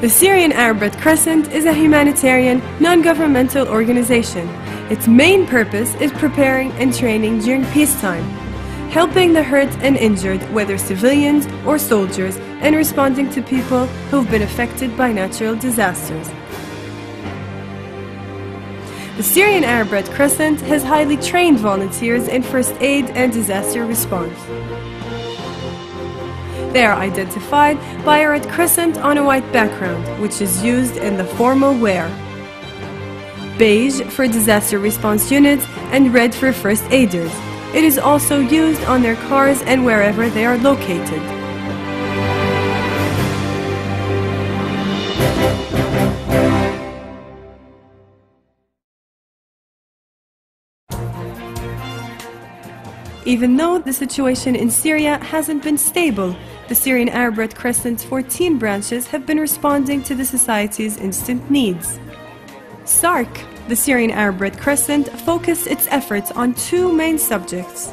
The Syrian Arab Red Crescent is a humanitarian, non-governmental organization. Its main purpose is preparing and training during peacetime, helping the hurt and injured, whether civilians or soldiers, and responding to people who've been affected by natural disasters. The Syrian Arab Red Crescent has highly trained volunteers in first aid and disaster response. They are identified by a red crescent on a white background, which is used in the formal wear. Beige for disaster response units and red for first aiders. It is also used on their cars and wherever they are located. Even though the situation in Syria hasn't been stable, the Syrian Arab Red Crescent's 14 branches have been responding to the society's instant needs. SARC, the Syrian Arab Red Crescent, focused its efforts on two main subjects: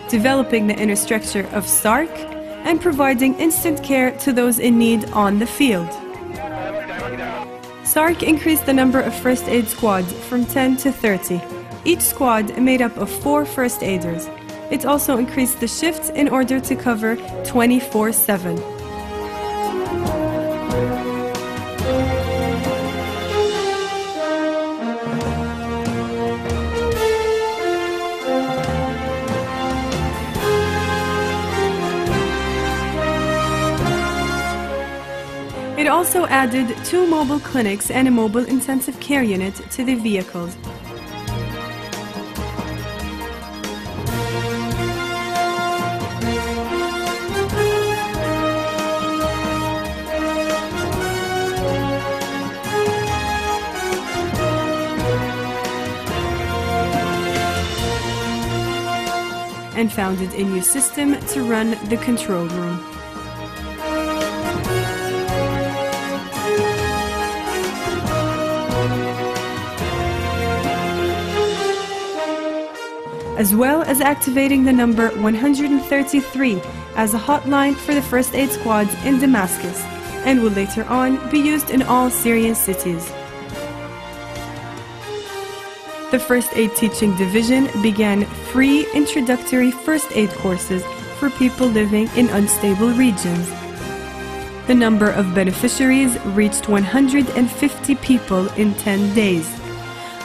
developing the inner structure of SARC and providing instant care to those in need on the field. SARC increased the number of first aid squads from 10 to 30, each squad made up of 4 first aiders. It also increased the shifts in order to cover 24/7. It also added 2 mobile clinics and a mobile intensive care unit to the vehicles. And founded a new system to run the control room. As well as activating the number 133 as a hotline for the first aid squads in Damascus, and will later on be used in all Syrian cities. The First Aid Teaching Division began free introductory first aid courses for people living in unstable regions. The number of beneficiaries reached 150 people in 10 days.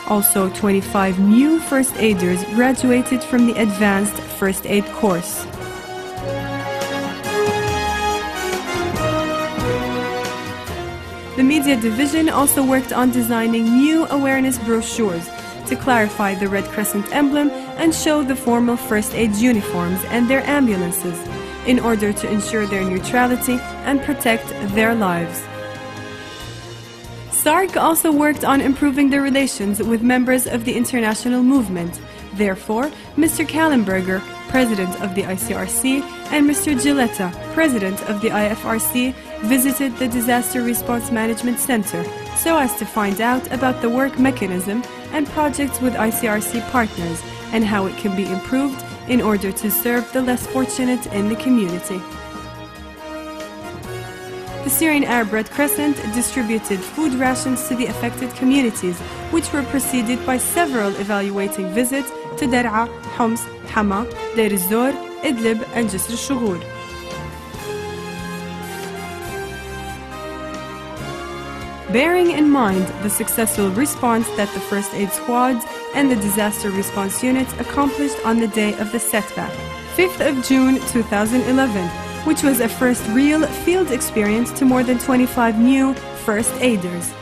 Also, 25 new first aiders graduated from the advanced first aid course. The Media Division also worked on designing new awareness brochures to clarify the Red Crescent emblem and show the formal first aid uniforms and their ambulances in order to ensure their neutrality and protect their lives. SARC also worked on improving the relations with members of the international movement. Therefore, Mr. Kallenberger, President of the ICRC, and Mr. Gilletta, President of the IFRC, visited the Disaster Response Management Center so as to find out about the work mechanism and projects with ICRC partners and how it can be improved in order to serve the less fortunate in the community. The Syrian Arab Red Crescent distributed food rations to the affected communities, which were preceded by several evaluating visits to Dar'a, Homs, Hama, Deir ez-Zor, Idlib and Jisr al-Shughur. Bearing in mind the successful response that the first aid squads and the disaster response units accomplished on the day of the setback, 5th of June 2011, which was a first real field experience to more than 25 new first aiders.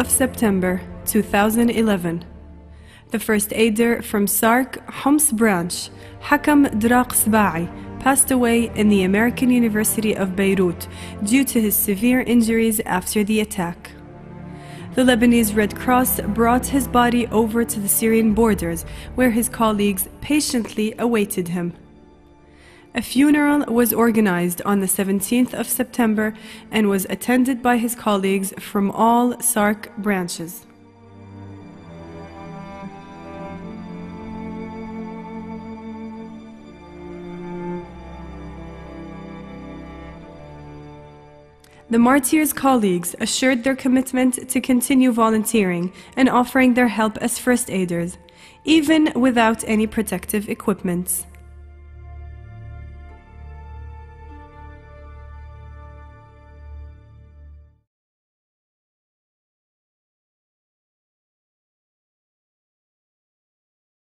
September 2011. The first aider from SARC Homs branch, Hakam Draq Sba'i, passed away in the American University of Beirut due to his severe injuries after the attack. The Lebanese Red Cross brought his body over to the Syrian borders, where his colleagues patiently awaited him. A funeral was organized on the 17th of September and was attended by his colleagues from all SARC branches. The martyrs' colleagues assured their commitment to continue volunteering and offering their help as first aiders, even without any protective equipment.